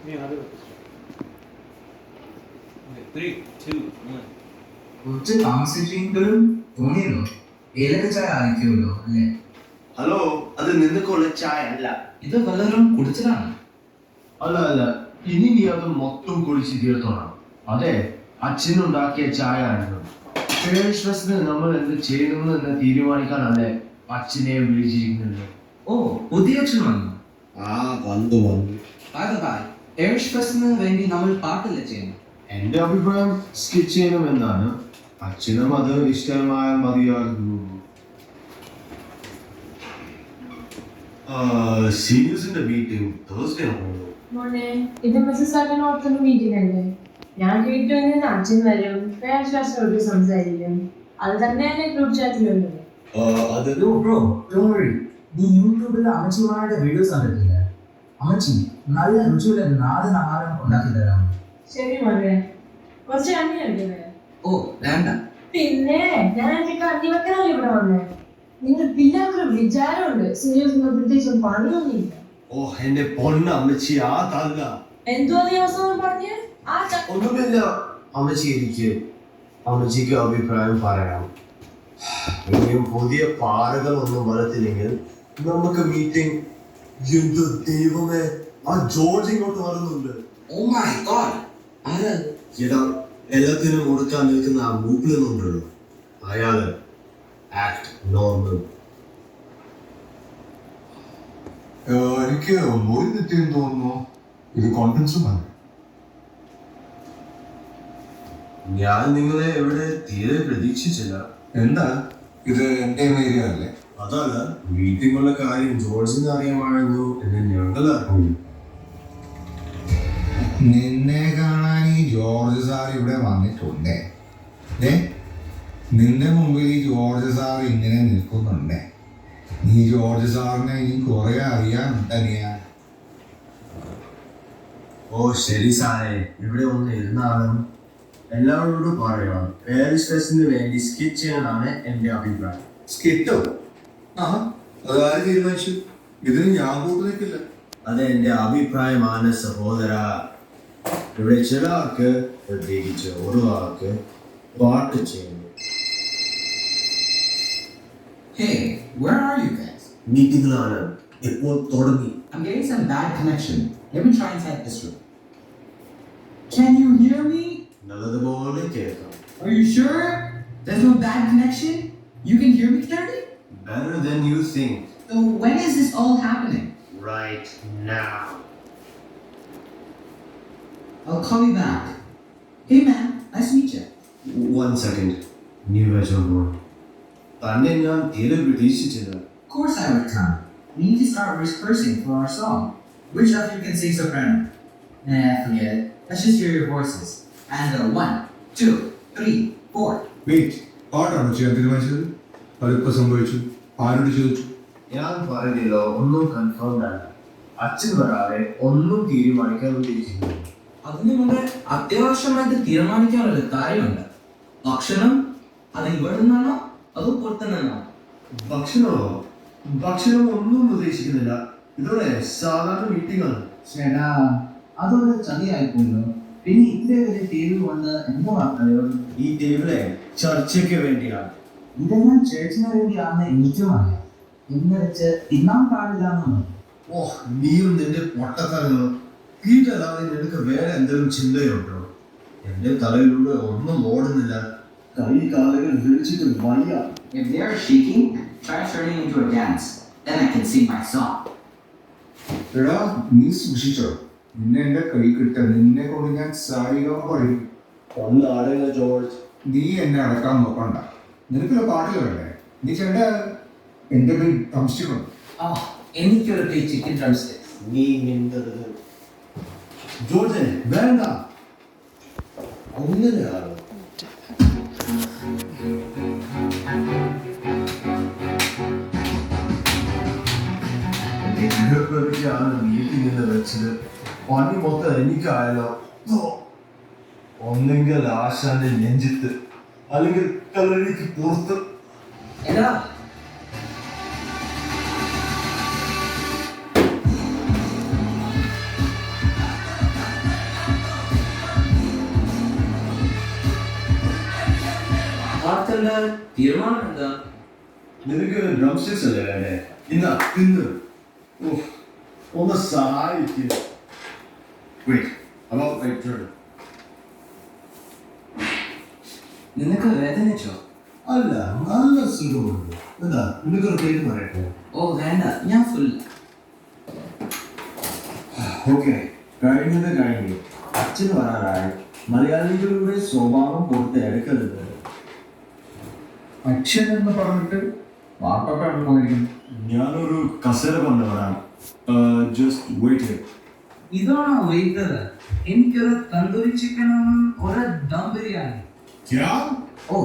3, 2, 1. കുറച്ച് താമസിച്ചെങ്കിലും തോന്നിയല്ലോ ഏലക്ക ചായ ആയിരിക്കുമല്ലോ അല്ലേ? ഹലോ, അത് നിനക്കുള്ള ചായ അല്ല. ഇത് വല്ലവരും കുടിച്ചതാണ്? അല്ല അല്ല, ഇനി നീ അത് മൊത്തം കുടിച്ച് തീർത്തോണം. അതെ, അച്ഛനുണ്ടാക്കിയ ചായ ആയിരുന്നു. ഫേസ്ബുക്കിന് നമ്മൾ എന്ത് ചെയ്യണമെന്ന് എന്ന് തീരുമാനിക്കാനല്ലേ അച്ഛനെ വിളിച്ചിരിക്കുന്നത്. ഓ, പുതിയ അച്ഛൻ വന്നു. വന്നു. എയർഷ് ഫെസ്റ്റിന് വേണ്ടി നമ്മൾ പാട്ടില്ല ചെയ്യുന്നു. എന്റെ അഭിപ്രായം സ്കിറ്റ് ചെയ്യണമെന്നാണ്. അച്ഛനും അത് ഇഷ്ടമായ മതിയാകുന്നു. സീനിയേഴ്സിന്റെ മീറ്റിംഗ് തേഴ്സ്ഡേ ആണല്ലോ. മോനെ, ഇത് മിസ്സസ് അല്ലനോടത്തൊന്നും മീറ്റിംഗ് അല്ലേ? ഞാൻ കേട്ടു അച്ഛൻ വരും, ഫാഷനോട് സംസാരിക്കും. അത് തന്നെയാണ് ഗ്രൂപ്പ് ചാറ്റിലുള്ളത്. നീ യൂട്യൂബിൽ അമ്മച്ചിമാരുടെ വീഡിയോസ് കണ്ടിട്ടില്ല? അമ്മച്ചി നല്ല രുചിയുള്ള നാടൻ ആഹാരം ഉണ്ടാക്കി തരാം. ശരി മോനെ, കുറച്ച് കണ്ണി കഴിക്കണേ. ഓ വേണ്ട. പിന്നെ ഞാൻ എന്റെ കണ്ണി വെക്കാനല്ലേ ഇവിടെ വന്നേ. നിങ്ങൾ പിള്ളേർക്കൊരു വിചാരമുണ്ട്, സീരിയസ് പ്രത്യേകിച്ചും പണിയൊന്നുമില്ല. ഓ എന്റെ പൊന്ന അമ്മച്ചി, ആ തല്ല എന്തുവാ നീ അവസാനം പറഞ്ഞേ? ഒന്നുമില്ല അമ്മച്ചി. അമ്മച്ചിക്ക് അഭിപ്രായം പറയാം. ഇനിയും പുതിയ പാറകളൊന്നും വരത്തില്ലെങ്കിൽ നമുക്ക് മീറ്റിംഗ്. എന്ത് ദൈവമേ, ആ ജോർജ് ഇങ്ങോട്ട് വരുന്നുണ്ട്. ഇതാ എല്ലാത്തിനും കൊടുക്കാൻ നിൽക്കുന്ന ആ മൂപ്പിലൊന്നുണ്ടല്ലോ, അയാള് ആക്ട് നോർമൽ. എനിക്ക് ഒരു തെറ്റിയെന്ന് തോന്നുന്നു. ഇത് കോൺഫിഡൻസുമാണ്. ഞാൻ നിങ്ങളെ ഇവിടെ തീരെ പ്രതീക്ഷിച്ചില്ല. എന്താ ഇത് എന്റെ ഏരിയ അല്ലേ? അതല്ല, മീറ്റിംഗുള്ള കാര്യം ജോർജിന് അറിയാമായിരുന്നു എന്ന് ഞങ്ങൾ അറിഞ്ഞു. നിന്നെ കാണാൻ ഈ ജോർജ് സാർ ഇവിടെ വന്നിട്ടുണ്ടേ. നിന്റെ മുമ്പിൽ ഈ ജോർജ് സാർ ഇങ്ങനെ നിൽക്കുന്നുണ്ടേ. നീ ജോർജ് സാറിനെ ഇനി കുറെ അറിയാൻ തന്നെയാ. ഓ ശരി സാറേ, ഇവിടെ ഒന്ന് ഇരുന്നാലും എല്ലാവരോടും പറയണം. പാരീസ് ഫെസ്റ്റിന് വേണ്ടി സ്കിറ്റ് ചെയ്യാനാണ് എന്റെ അഭിപ്രായം. സ്കിറ്റോ? അതാര് തീരുമാനിച്ചു? ഇതിന് ഞാൻ കൂട്ടുനിൽക്കില്ല. അത് എന്റെ അഭിപ്രായമാണ് സഹോദര. ഇവിടെ ചില ആൾക്ക്, പ്രത്യേകിച്ച് ഒരു ആൾക്ക് പാട്ട് ചെയ്യുന്നു. Hey, where are you guys? മീറ്റിംഗിലാണ്. ഇപ്പോൾ തുടങ്ങി. I'm getting some bad connection. Let me try inside this room. Can you hear me? നല്ലതുപോലെ കേൾക്കാം. Are you sure? There's no bad connection? You can hear me clearly? Better than you think. So when is this all happening? Right now. I'll call you back. Hey man, nice to meet you. 1 second. നീ വെച്ചോളൂ. തന്നെ ഞാൻ തീരെ പ്രതീക്ഷിച്ചില്ല. Of course I would come. We need to start rehearsing for our song. Which of you can sing soprano? Nah, forget it. Let's just hear your voices. And 1, 2, 3, 4. Wait, പാട്ടാണോ ചെയ്യാൻ തീരുമാനിച്ചത്? അതിപ്പോ സംഭവിച്ചു? ആരോട് ചോദിച്ചു? ഞാൻ പറഞ്ഞല്ലോ, ഒന്നും കൺഫേംഡ് അല്ല. അച്ഛൻ വരാതെ ഒന്നും തീരുമാനിക്കാൻ ഉദ്ദേശിക്കുന്നു. അതിന് മുമ്പ് അത്യാവശ്യമായിട്ട് തീരുമാനിക്കാനുള്ള കാര്യമുണ്ട്. ഭക്ഷണം അത് ഇവിടെ നിന്നാണോ അതോ പുറത്തുനിന്നാണോ? ഭക്ഷണം ഒന്നും ഉദ്ദേശിക്കുന്നില്ല. ഇതോടെ സാധാരണ മീറ്റിംഗ് ആണ്. ചേട്ടാ, അതൊരു ചതിയായിപ്പോയല്ലോ. പിന്നെ ഇത്രയും വലിയ ടേബിൾ കൊണ്ട് എന്തോ അറിയോ? ഈ ടേബിളെ ചർച്ചയ്ക്ക് വേണ്ടിയാണ്. ഇതെല്ലാം ചേച്ചിന് വേണ്ടിയാണ് എനിക്കും അറിയാം. എന്ന് വെച്ച് തിന്നാൻ പാടില്ലാന്നു. ഓ, നീയും നിന്റെ പൊട്ടത്തരങ്ങളും വീട്ടല്ലാതെ നിനക്ക് വേറെ എന്തെങ്കിലും ചിന്തയുണ്ടോ? എന്റെ തലയിലൂടെ ഒന്നും ഓടുന്നില്ല. കൈ കാലുകൾ വിളിച്ചിട്ട് വയ്യ. If they are shaking, try turning into a dance. Then I can sing my song. എടാ, നീ സൂക്ഷിച്ചോ. നിന്നെ എന്റെ കൈ കിട്ട. നിന്നെ കൊണ്ട് ഞാൻ സാരിക പഠിക്കും. ഒന്നാടുക ജോർജ്. നീ എന്നെ അടക്കാൻ നോക്കണ്ട. നിനക്കുള്ള പാട്ടിൽ വേണ്ടേ? നീ ചേട്ട എന്റെ പേര് ഡ്രംസ്റ്റിക്കും. എനിക്കൊരു ചിക്കൻ ഡ്രംസ്റ്റിക്സ്. നീ നിന്തത് ജോർജ് വേണ്ട. അങ്ങനെയാണ്. മീറ്റിംഗ് വെച്ചത് പണി മൊത്തം എനിക്കായാലോ? ഒന്നെങ്കിൽ ആശാന്റെ നെഞ്ചത്ത്, അല്ലെങ്കിൽ കല്ലടിക്ക് പുറത്ത്. എടാ, എന്താ തീരുമാനം എന്താ? നിനക്ക് ഡ്രം സ്റ്റിക്സ് അല്ലേ വേണ്ടേ? ഇന്നാ തിന്ന്. ഓ, ഒന്ന് സഹായിക്കുക. Wait, about my turn. നിനക്ക് വേദനിച്ചോ? അല്ല, നല്ല സുഖമുണ്ട്. എന്താ നിനക്കൊരു പേര് പറയട്ടെ? ഓ വേണ്ട, ഞാൻ ഫുൾ. ഓക്കെ, കഴിഞ്ഞത് കഴിഞ്ഞു. അച്ഛന് വരാറായി. മലയാളികളുടെ സ്വഭാവം പുറത്തെടുക്കരുത്. അച്ഛൻ എന്ന് പറഞ്ഞിട്ട് വാർത്തക്കാരനായിരിക്കും. ഞാനൊരു കസേര കൊണ്ടുവരാം. Just wait. ഇതാണോ വെയിറ്റർ? എനിക്കൊരു തന്തൂരി ചിക്കനും ഒരു ദം ബിരിയാണി. ക്യാ? ഓ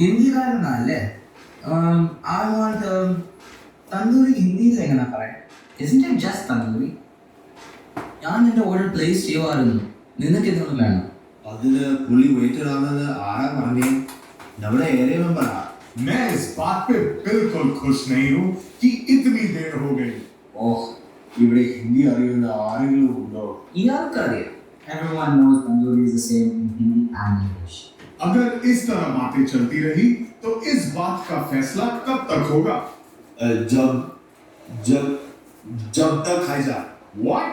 ഹിന്ദിക്കാരനല്ലേ? I want തന്തൂരി ഹിന്ദിയിൽ എങ്ങനെ പറയാം? Isn't it just tandoori? ഞാൻ നിന്റെ ഓർഡർ പ്ലേസ് ചെയ്യുമായിരുന്നു. നിനക്ക് ഇതൊന്നും വേണം. അതിന് പുള്ളി വെയിറ്റർ ആണെന്ന് ആരാ പറഞ്ഞേ? നമ്മുടെ ഏരിയ മെമ്പറാ. मैं इस बात पे बिल्कुल खुश नहीं हूँ कि इतनी देर हो गई. ഓഹ്, ഇവിടെ ഹിന്ദി അറിയുന്ന ആരെങ്കിലും ഉണ്ടോ? ഇയാൾക്കറിയാം. Everyone knows tandoori is the same in Hindi and English. अगर इस तरह बातें चलती रही तो इस बात का फैसला कब तक होगा? जब जब जब तक खाई जा. What?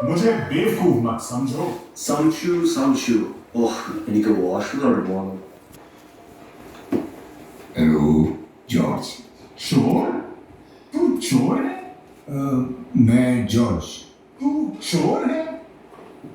मुझे बेवकूफ मत समझो. സംശു. ഓഹ്, എനിക്ക് വാഷ്റൂമിലോട്ട് പോകണം. Hello George. चोर? तू चोर है? मैं जॉर्ज. तू चोर है?